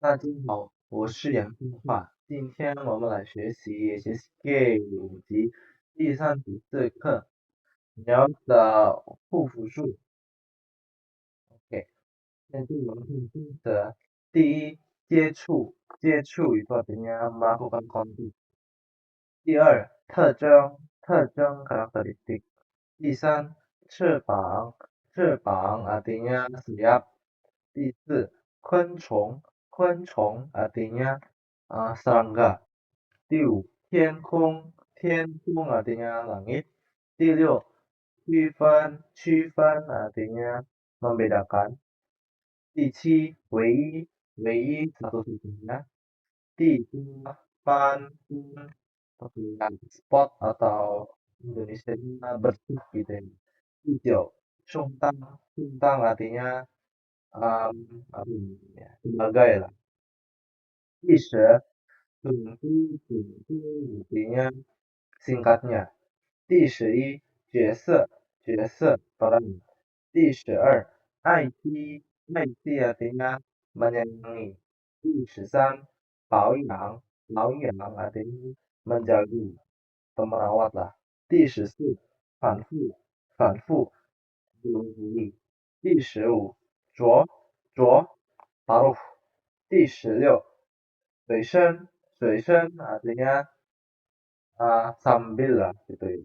大家好，我是杨春华。今天我们来学习 Gay 5级第34课鸟的复复数。OK，现在我们看第的第一接触 itu artinya melakukan kontak。第二特征 karakteristik。第三翅膀 artinya sayap。第四昆虫 artinya serangga。第五天空 artinya langit。第六区分 artinya membedakan。第七唯一 satu-satunya。第八班 spot atau Indonesia bersih gitu ya. 第九Suntang artinya apa ya, sebagai lah. 第十总之 artinya singkatnya。第11角色 peran。第12IT artinya menyayangi。第13保养 artinya menjaga atau merawat lah。第14反复diulang-ulang。第15着 taruh。第16随身 artinya sambil lah gitu ya,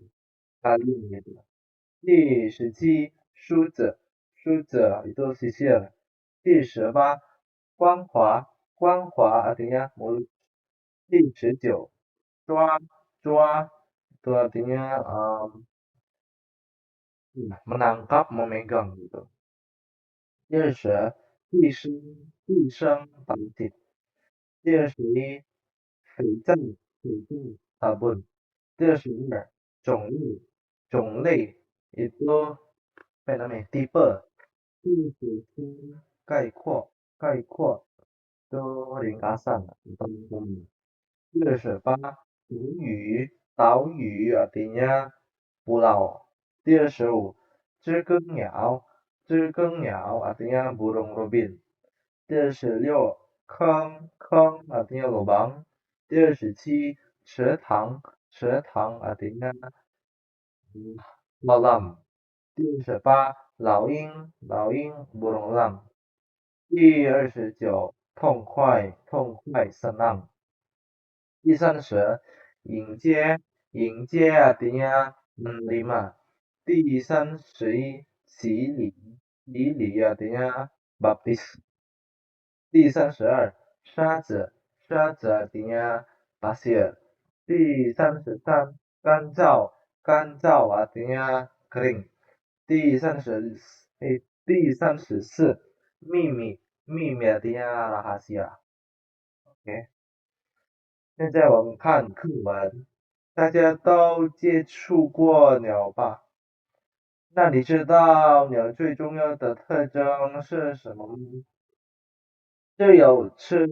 kalian gitu. 第17梳子 itu sisir。第18光滑 artinya mulut。第19抓 itu artinya menangkap, memegang gitu。第20地生 第21肥皂 sabun。种类 itu apa namanya tipe。概括 itu ringkasan atau umum。岛屿 artinya pulau。第25知更鸟 artinya burung robin。第26坑 artinya lubang。第27池塘 artinya kolam。第28老鹰 burung elang。第29痛快 senang。第30迎接 artinya menerima。第31洗礼 artinya baptis。第32沙子 artinya pasir。第33干燥 artinya kering。第34秘密 artinya rahasia。OK，现在我们看课文，大家都接触过鸟吧？那你知道鸟最重要的特征是什么吗？是有翅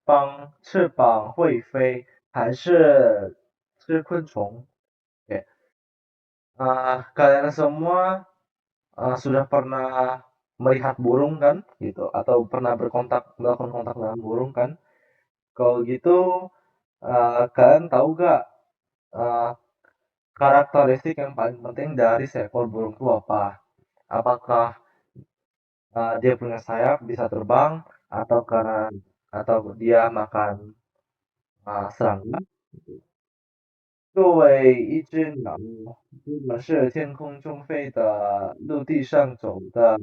膀会飞，还是吃昆虫？Oke. Kalian semua sudah pernah melihat burung kan gitu, atau pernah melakukan kontak dengan burung kan? Kalau gitu kalian tahu gak karakteristik yang paling penting dari seekor burung itu apa? Apakah dia punya sayap bisa terbang, atau dia makan serangga？作为一只鸟，不管是天空中飞的、陆地上走的，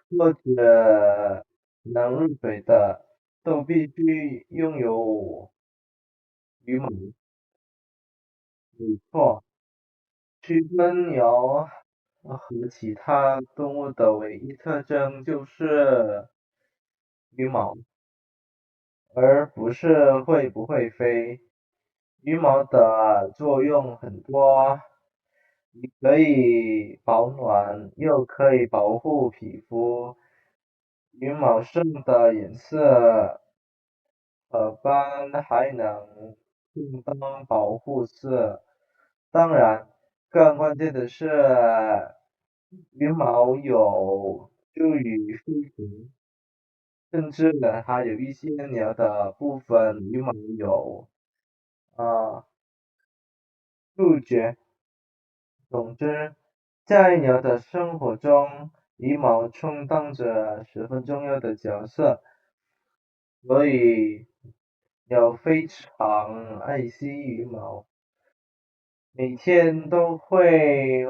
或者能入水的，都必须拥有羽毛。没错，区分鸟和其他动物的唯一特征就是羽毛，而不是会不会飞。羽毛的作用很多，你可以保暖，又可以保护皮肤。羽毛上的颜色和斑还能充当保护色。当然，更关键的是，羽毛有助于飞行。甚至呢还有一些鸟的部分羽毛有触觉。总之，在鸟的生活中，羽毛充当着十分重要的角色，所以鸟非常爱惜羽毛，每天都会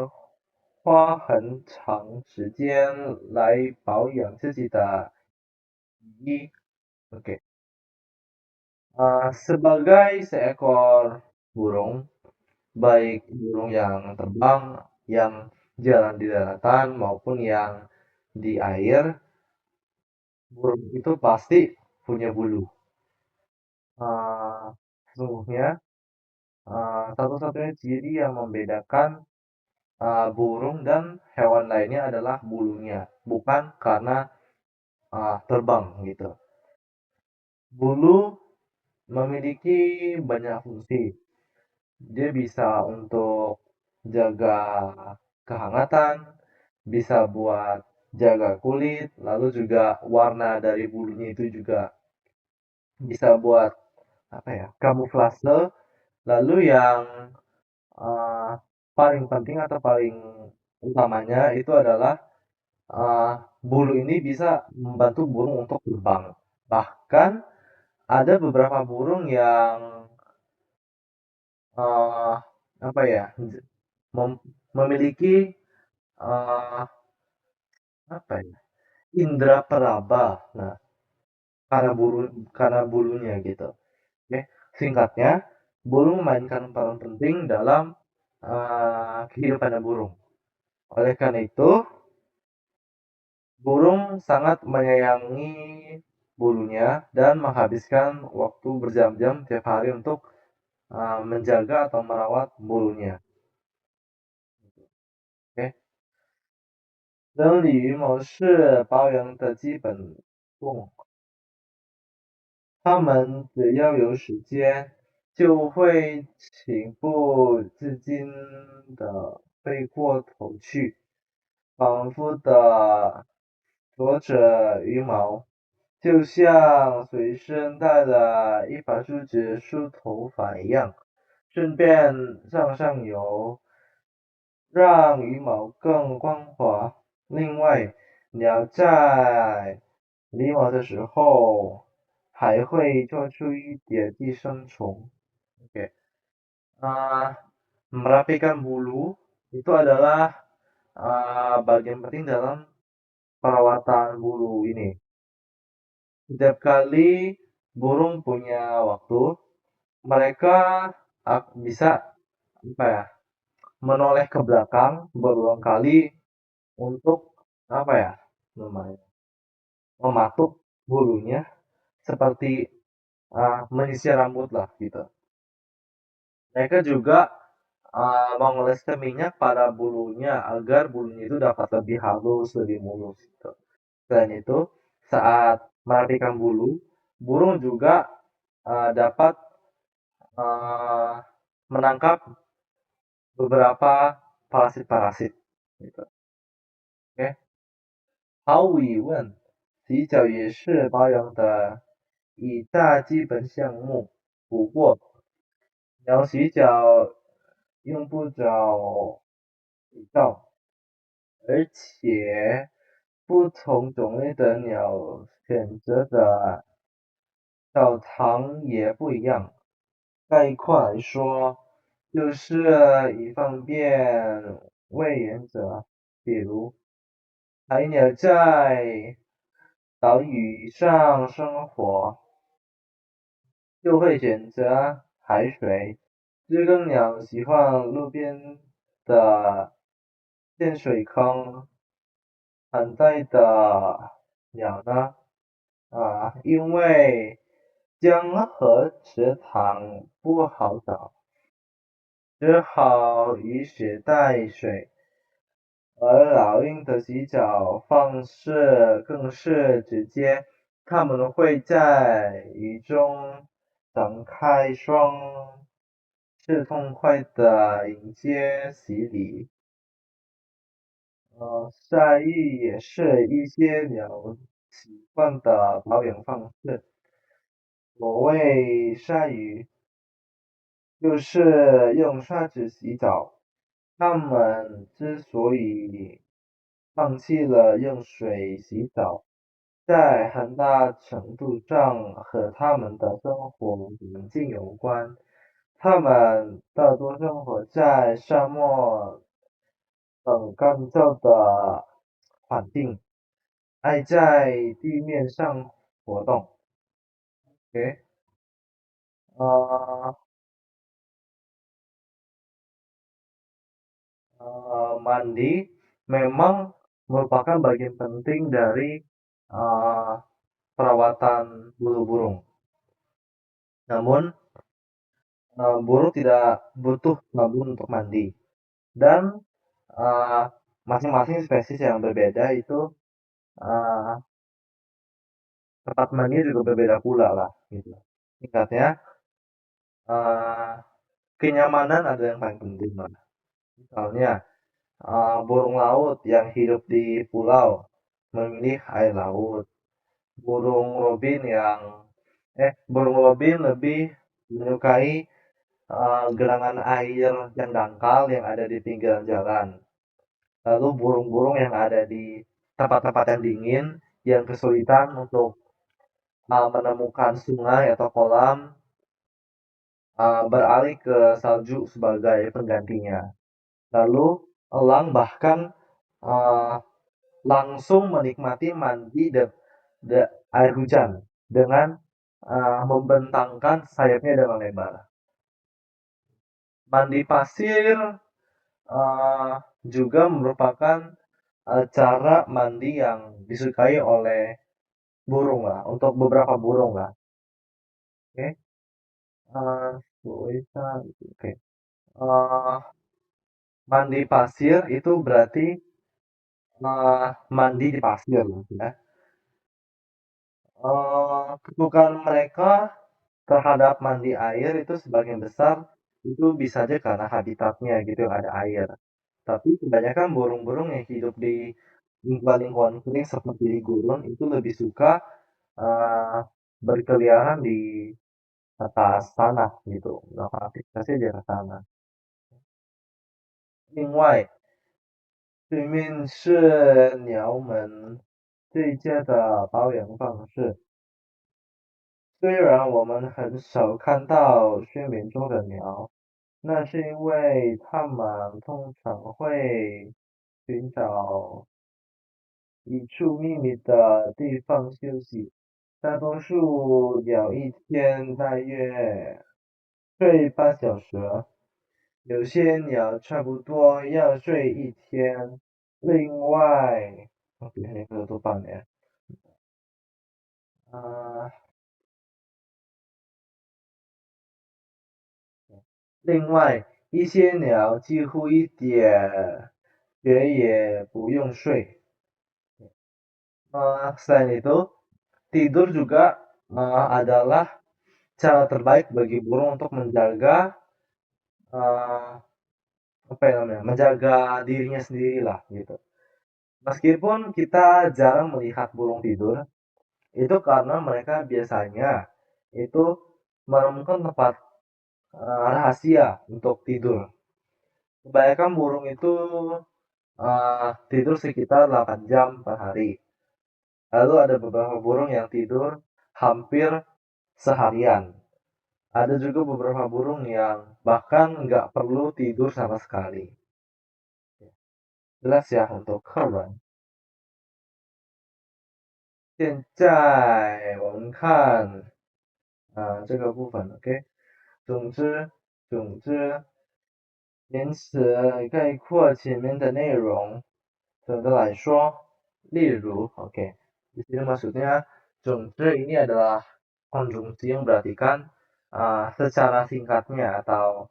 花很长时间来保养自己的羽衣。Oke, sebagai seekor burung, baik burung yang terbang, yang jalan di daratan maupun yang di air, burung itu pasti punya bulu. Sesungguhnya satu-satunya ciri yang membedakan burung dan hewan lainnya adalah bulunya, bukan karena terbang gitu. Bulu memiliki banyak fungsi. Dia bisa untuk jaga kehangatan, bisa buat jaga kulit, lalu juga warna dari bulunya itu juga bisa buat apa ya, kamuflase. Lalu yang uh, paling penting atau paling utamanya itu adalah bulu ini bisa membantu burung untuk terbang. Bahkan ada beberapa burung yang uh, apa ya, memiliki uh, apa ya, indera peraba. Nah, karena bulunya gitu. Oke, singkatnya, bulu memainkan peran penting dalam kehidupan burung. Oleh karena itu, burung sangat menyayangi bulunya dan menghabiskan waktu berjam-jam tiap hari untuk menjaga atau merawat bulunya. Oke, 整理羽毛是保养的基本功。他们只要有时间，就会情不自禁地飞过头去，反复地啄着羽毛，就像随身带了一把梳子梳头发一样，顺便上油，让羽毛更光滑。另外，鸟在理毛的时候还会做出一点寄生虫。Oke, merapikan bulu itu adalah bagian penting dalam perawatan bulu ini. Setiap kali burung punya waktu, mereka bisa apa ya, menoleh ke belakang berulang kali untuk apa ya namanya, mematuk bulunya seperti menyisir rambut lah gitu. Mereka juga mengoleskan minyak pada bulunya agar bulunya itu dapat lebih halus, lebih mulus gitu. Selain itu, saat merapikan bulu, burung juga dapat uh, menangkap beberapa parasit-parasit gitu. Oke, 毫无疑问，洗脚也是保养的一大基本项目。不过，鸟洗脚用不着洗澡，而且不同种类的鸟选择的澡堂也不一样。概括来说，就是以方便为原则。比如，海鸟在岛屿上生活，就会选择海水；知更鸟喜欢路边的建水坑，寒带的鸟呢，因为江河池塘不好找，只好以水代水。而老鹰的洗澡方式更是直接，它们会在雨中展开双翅，痛快地迎接洗礼。晒衣也是一些鸟习惯的保养方式。所谓鲨鱼，就是用刷子洗澡。它们之所以放弃了用水洗澡，在很大程度上和它们的生活环境有关。它们大多生活在沙漠等干燥的环境，爱在地面上活动。Oke, eh, mandi memang merupakan bagian penting dari eh, perawatan bulu burung. Namun, burung tidak butuh sabun untuk mandi. Dan eh, masing-masing spesies yang berbeda itu eh, tempat mandinya juga berbeda pula lah gitu. Singkatnya, eh, kenyamanan ada yang paling penting lah. Misalnya, burung laut yang hidup di pulau memilih air laut. Burung robin lebih menyukai gerangan air yang dangkal yang ada di pinggiran jalan. Lalu burung-burung yang ada di tempat-tempat yang dingin yang kesulitan untuk menemukan sungai atau kolam beralih ke salju sebagai penggantinya. Lalu elang bahkan uh, langsung menikmati mandi air hujan dengan membentangkan sayapnya dengan lebar. Mandi pasir juga merupakan cara mandi yang disukai oleh burung lah, untuk beberapa burung lah. Oke, oke. Eh, Mandi pasir itu berarti mandi di pasir ya. Kesukaan mereka terhadap mandi air itu sebagian besar itu bisa aja karena habitatnya gitu yang ada air. Tapi kebanyakan burung-burung yang hidup di lingkungan kering seperti di gurun itu lebih suka uh, berkeliaran di atas tanah gitu, melakukan aktivitasnya di atas tanah. 另外，对面是鸟们最佳的保养方式。虽然我们很少看到睡眠中的鸟，那是因为它们通常会寻找一处秘密的地方休息。大多数鸟一天大约睡8小时，有些鸟差不多要睡一天。另外，比那个多半年。啊、另外一些鸟几乎一点觉也不用睡。Selain itu, tidur juga adalah cara terbaik bagi burung untuk menjaga uh, apa ya namanya, menjaga dirinya sendiri lah gitu. Meskipun kita jarang melihat burung tidur, itu karena mereka biasanya itu menemukan tempat rahasia untuk tidur. Kebanyakan burung itu tidur sekitar 8 jam per hari. Lalu ada beberapa burung yang tidur hampir seharian. Ada juga beberapa burung yang bahkan nggak perlu tidur sama sekali. Jelas ya untuk korban. 现在我们看这个部分，OK。总之，言辞概括前面的内容。总的来说，例如，oke, di sini maksudnya, 总之 ini adalah konjungsi yang berartikan secara singkatnya atau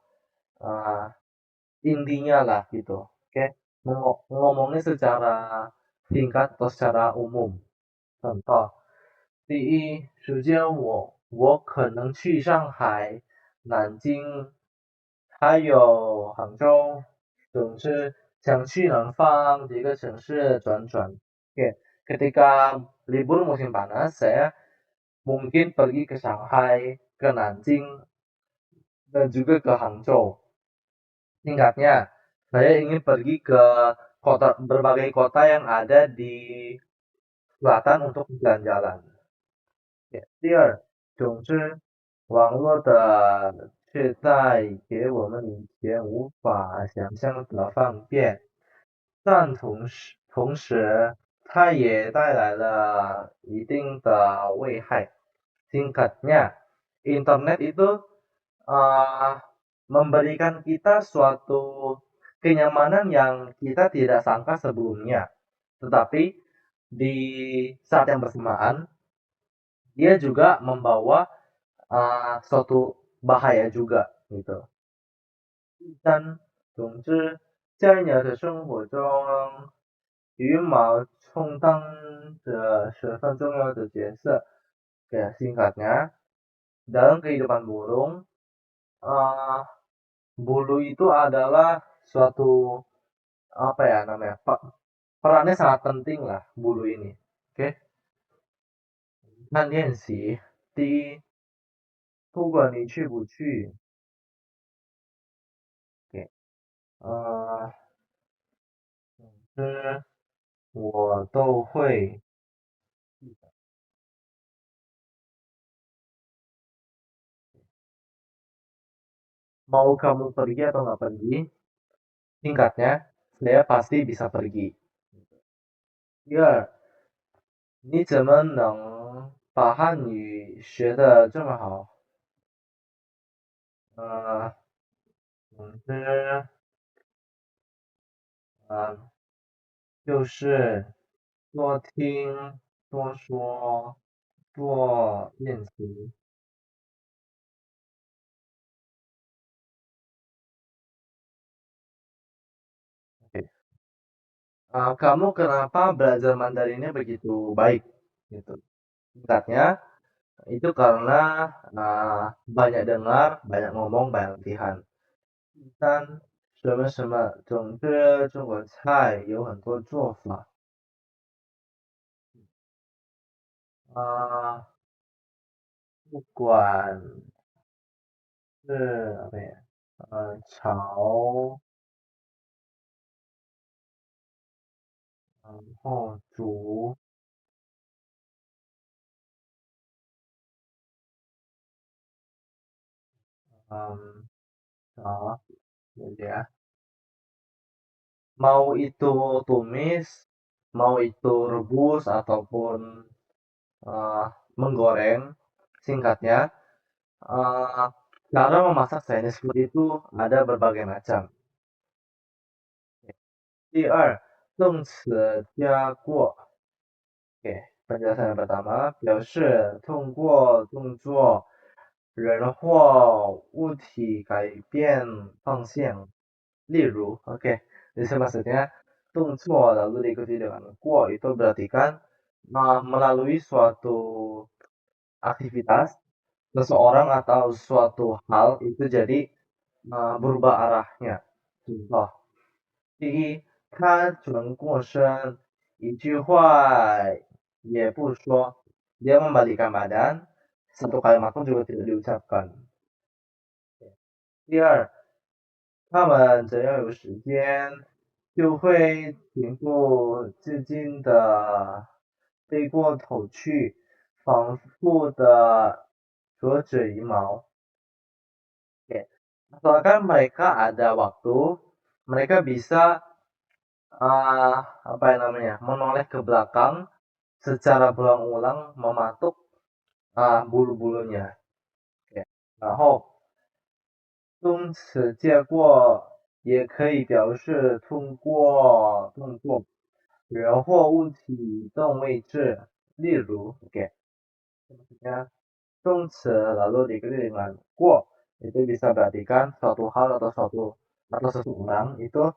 intinya lah gitu. Oke, ngomongnya secara singkat atau secara umum. Contoh, 第一时间我可能去上海、南京，还有杭州，总之想去南方几个城市转转。Ketika libur musim panas, saya mungkin pergi ke Shanghai, ke Nanjing, dan juga ke Hangzhou. Singkatnya, saya ingin pergi ke berbagai kota yang ada di selatan untuk jalan-jalan. 第二种之网络的却带给我们以前无法想象的方便，但同时它也带来了一定的危害。Singkatnya, internet itu memberikan kita suatu kenyamanan yang kita tidak sangka sebelumnya. Tetapi di saat yang bersamaan, dia juga membawa suatu bahaya juga gitu. Dan 总之，在你的生活中，羽毛充当着十分重要的角色。Ya, singkatnya, dalam kehidupan burung, uh, bulu itu adalah suatu apa ya namanya perannya sangat penting lah bulu ini. Oke, 那练习第一，不管你去不去，给嗯，我都会 mau kamu pergi atau nggak pergi, singkatnya, saya pasti bisa pergi. Ya, 你怎么能把汉语学得这么好？呃，总之，呃，就是多听、多说、多练习。Oke. Kamu kenapa belajar Mandarinnya begitu baik? Gitu. Singkatnya, itu karena banyak dengar, banyak ngomong, banyak latihan. 三，什么什么，总之中国菜有很多做法不管是什么呀，炒，然后煮，嗯，啊，jadi ya. Mau itu tumis, mau itu rebus ataupun uh, menggoreng, singkatnya, uh, cara memasak Chinese food itu ada berbagai macam. 第二，动词加过。Oke, penjelasan yang pertama, 表示通过动作人或物体改变方向。例如, oke, di sini maksudnya 动作 lalu diikuti dengan 过 itu berarti kan melalui suatu aktivitas seseorang atau suatu hal itu jadi berubah arahnya. Contoh, 第一，他转过身，一句话也不说，dia membalikkan badan, satu kalimat pun juga tidak diucapkan. 第二，他们只要有时间，就会情不自禁的背过头去，反复的折指羽毛。Oke. Asalkan mereka ada waktu, mereka bisa apa yang namanya menoleh ke belakang secara berulang-ulang mematuk bulu-bulunya. Oke. 然后动词借过也可以表示通过动作人或物体移动位置，例如，oke, maksudnya 动词 lalu diikuti dengan 过 itu bisa berartikan suatu hal atau seseorang itu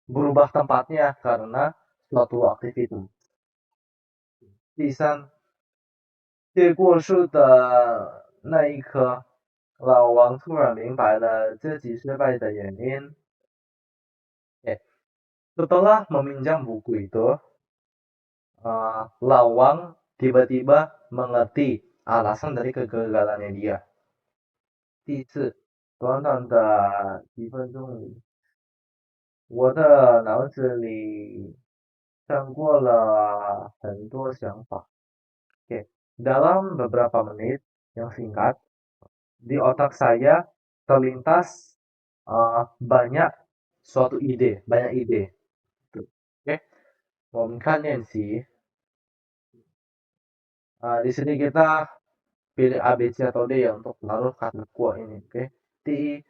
berubah tempatnya karena suatu aktivitas. 第三，借过树的那一刻，老王突然明白了自己失败的原因。Setelah meminjam buku itu, lawang tiba-tiba mengerti alasan dari kegagalannya dia. 第四，短短的几分钟里，我的脑子里闪过了很多想法. Oke, dalam beberapa menit yang singkat, di otak saya terlintas banyak suatu ide, banyak ide. Oke, 我们看练习. Di sini kita pilih A, B, C atau D ya untuk menaruh kata kuat ini. Oke, 第一，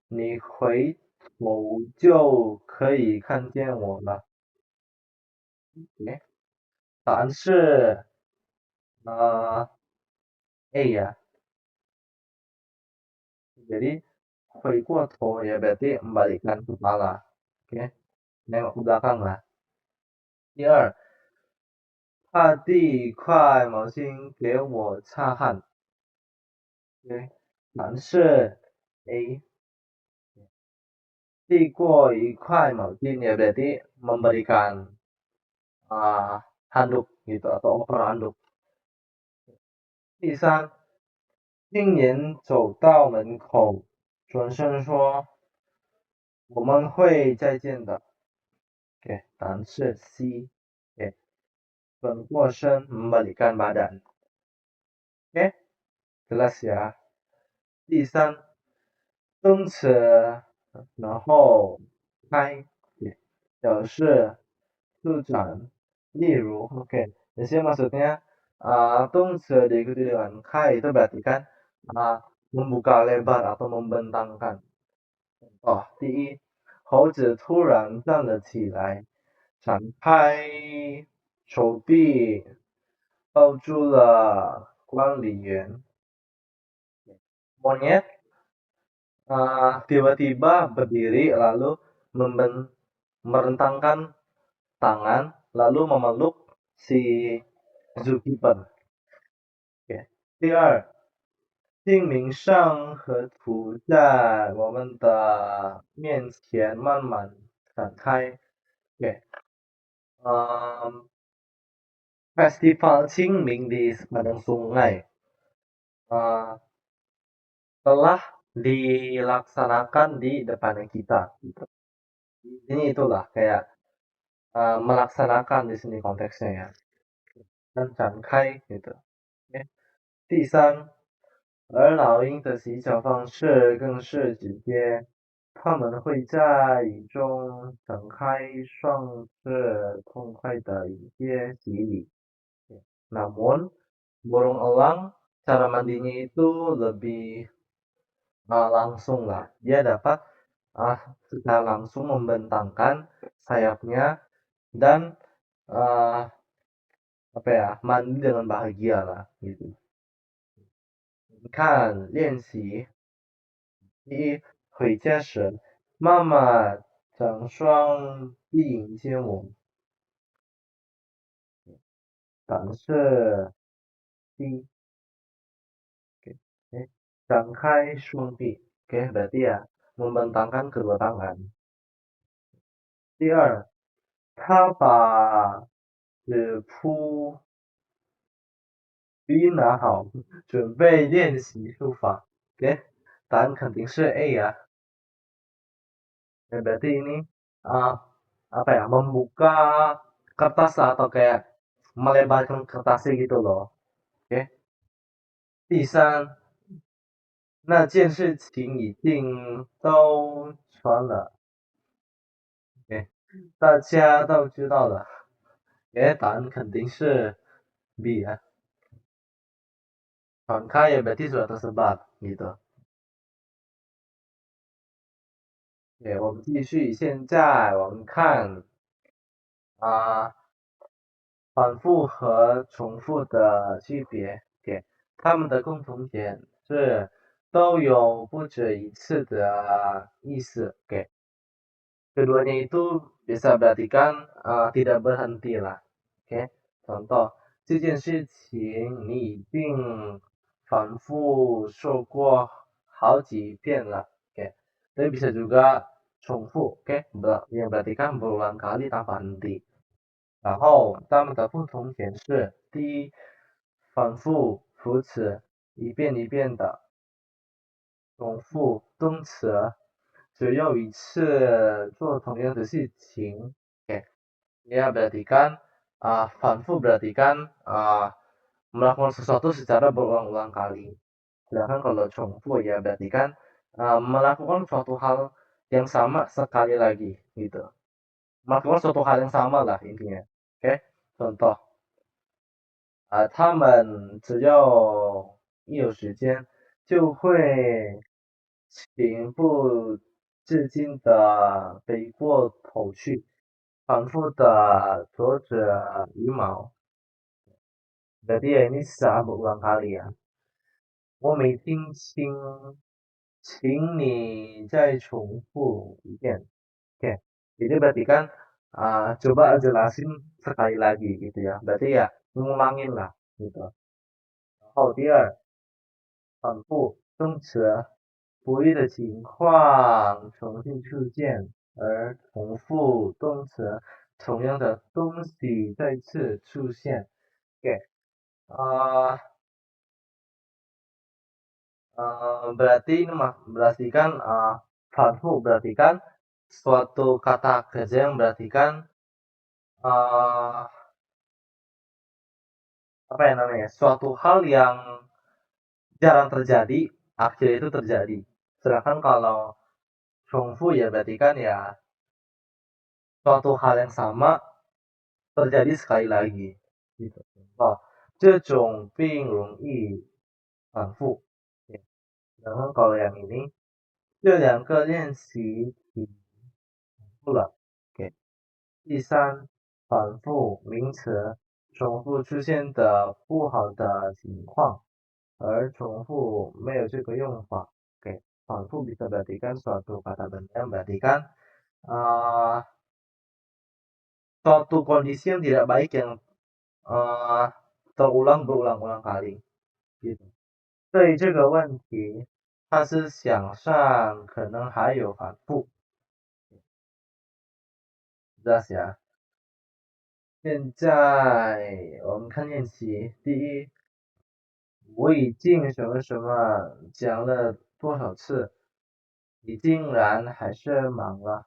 你回头就可以看见我了。Oke, 答案是A ya. Jadi 回过头 ya berarti membalikkan kepala. Oke, nengok ke belakang lah. 第二，快递快毛巾给我擦汗. Oke, 答案是 A. 递过一块毛巾ya berarti memberikan handuk gitu atau oper handuk. 第三，今年走到门口，转身说我们会再见的. Oke, 答案是 C. Oke, 转过身 membalikkan badan. Oke, jelas ya. 第三，蹬车然后开，表示助长。例如, oke, di sini maksudnya tungse diikuti dengan kai itu berarti kan membuka lebar atau membentangkan. Contoh, 第一，猴子突然站了起来，展开手臂，抱住了管理员. Monyet tiba-tiba berdiri lalu merentangkan tangan lalu memeluk si zookeeper. Oke. 第二，姓名上和图在我们的面前慢慢展开. Oke. Festival Qingming di sepanjang sungai telah dilaksanakan di depan kita. Ini itulah kayak melaksanakan di sini konteksnya ya. Dan 展开 gitu. Oke. 第三，而老鹰的洗脚方式更是直接，它们会在雨中展开双翅，痛快的迎接洗礼. Namun, burung elang cara mandinya itu lebih langsung lah. Dia dapat secara langsung membentangkan sayapnya dan mandi dengan bahagia lah gitu. 你看练习，第一，回家时妈妈张双臂迎接我，答案是 D. Oke. Okay. 张开双臂. Oke, berarti ya membentangkan kedua tangan. 第二，他把纸铺笔拿好，准备练习书法. Oke, 答案肯定是 A ya. Berarti ini membuka kertas atau kayak melebarkan kertasnya gitu loh. Oke. 第三，那件事情已经都传了。OK， 大家都知道了。答案肯定是 B 呀。传开也berarti sudah tersebar gitu. 我们继续，现在我们看反复和重复的区别. Oke, 它们的共同点是都有不止一次的意思. Oke, keduanya itu bisa berartikan tidak berhenti lah. Oke, contoh, 这件事情你已经反复说过好几遍了. Oke, tapi bisa juga 重复, oke, yang berarti kan berulang kali tanpa henti. 然后它们的不同点是：第一，反复扶持，一遍一遍的重复动词，只用一次做同样的事情。Ya berarti kan反复berarti kan melakukan sesuatu secara berulang-ulang kali. Sedangkan kalau chongfu ya berarti kan melakukan suatu hal yang sama sekali lagi gitu. Melakukan suatu hal yang sama lah intinya. Oke, contoh 他们只要一有时间就会情不自禁的飞过头去，反复的啄着羽毛。Berarti ya ini secara berulang kali ya. 我没听清，请你再重复一遍. Oke, jadi berarti kan coba jelasin sekali lagi gitu ya. Berarti ya ngulangin lah gitu. 然后第二，反复动词，不易的情况重新出现，而重复动词，同样的东西再次出现。Oke, berarti ini berarti kan反复berarti kan suatu kata kerja yang berarti kan apa ya namanya, suatu hal yang jarang terjadi akhirnya itu terjadi. Sedangkan kalau chongfu ya berarti kan ya suatu hal yang sama terjadi sekali lagi gitu. Oh, 这种病容易反复.然后kalau yang ini 这2个练习题重复了. OK. 第三，反复名词，重复出现的不好的情况，而重复没有这个用法. Oke, 反复 bisa berartikan suatu kata benda yang berartikan suatu kondisi yang tidak baik yang terulang berulang-ulang kali. Gitu. 对于这个问题，他是想上可能还有反复。jelas ya. 现在我们看练习，第一，我已经什么什么讲了多少次，你竟然还是忙了，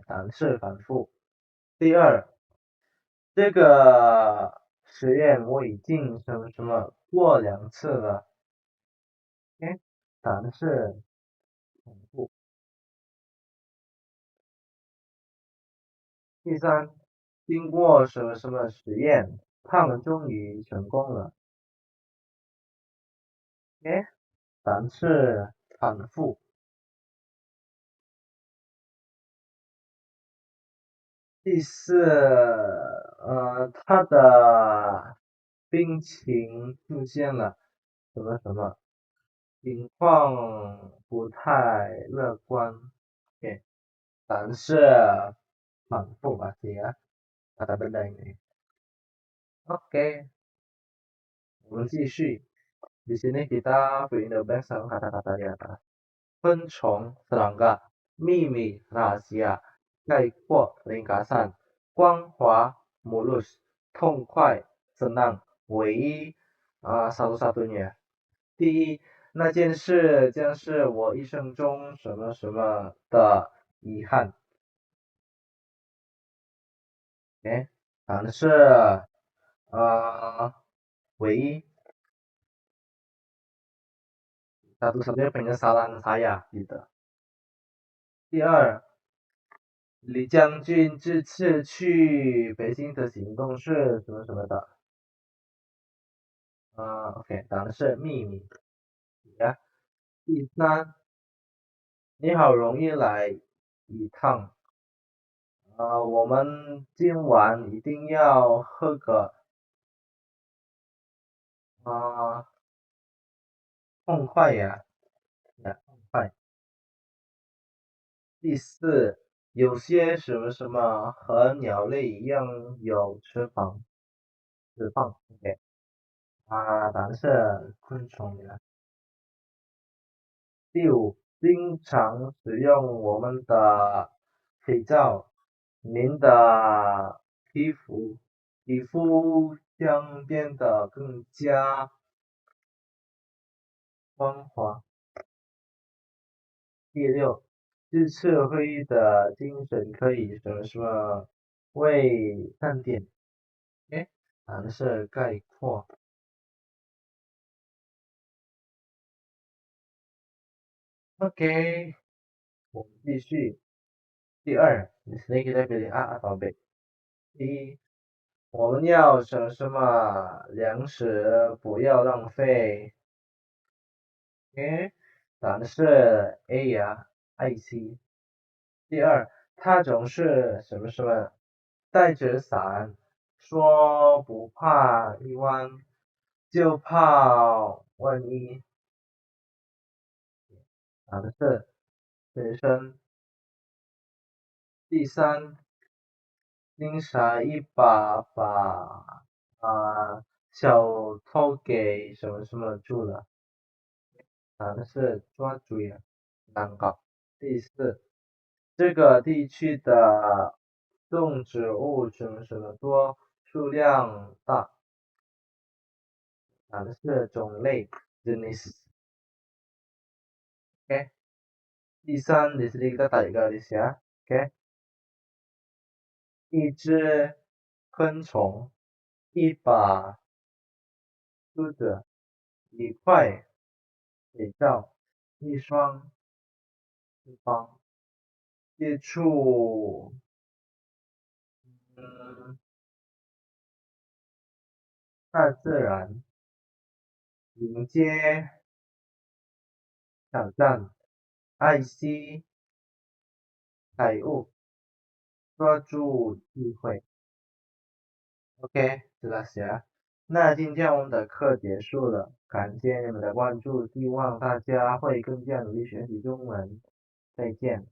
但是反复。第二，这个实验我已经什么什么过2次了，但是重复。第三，经过什么什么实验，他们终于成功了，但是反复。第四，他的病情出现了什么什么，情况不太乐观，但是反复pasti ya kata benda ini. Oke, 我们继续. Di sini kita fill in the blank sama kata-kata di atas. 昆虫 serangga, 秘密 rahasia, 概括 ringkasan, 光滑 mulus, 痛快 senang, 唯一satu-satunya. 第一，那件事将是我一生中什么什么的遗憾。但是唯一 satu-satunya penyesalan saya gitu. 第二，李将军这次去北京的行动是什么什么的？OK，答案是秘密。第三，你好容易来一趟我们今晚一定要喝个痛快呀，痛快。第四，有些什么什么和鸟类一样有翅膀，OK，答案是昆虫呀。第五，经常使用我们的肥皂，您的皮肤将变得更加光滑。第六，这次会议的精神可以什么为看点？诶，答案是概括。OK，我们继续。第二，你是那个代表的啊，宝贝。第一，我们要什么粮食不要浪费。诶，答案是 A 呀，IC。第二，他总是什么带着伞，说不怕一万，就怕万一。答案是学生。第三，宁傻一把小偷给什么住了。答案是抓住呀，难搞。第四，这个地区的动植物什么多，数量大。答案是种类 jenis。OK，第三你是一个第一个你写。OK，一只昆虫，一把梳子，一块肥皂，一双翅膀，接触嗯大自然，迎接挑战，爱惜财物，抓住机会。OK，知道写。那今天我们的课结束了，感谢你们的关注，希望大家会更加努力学习中文。再见。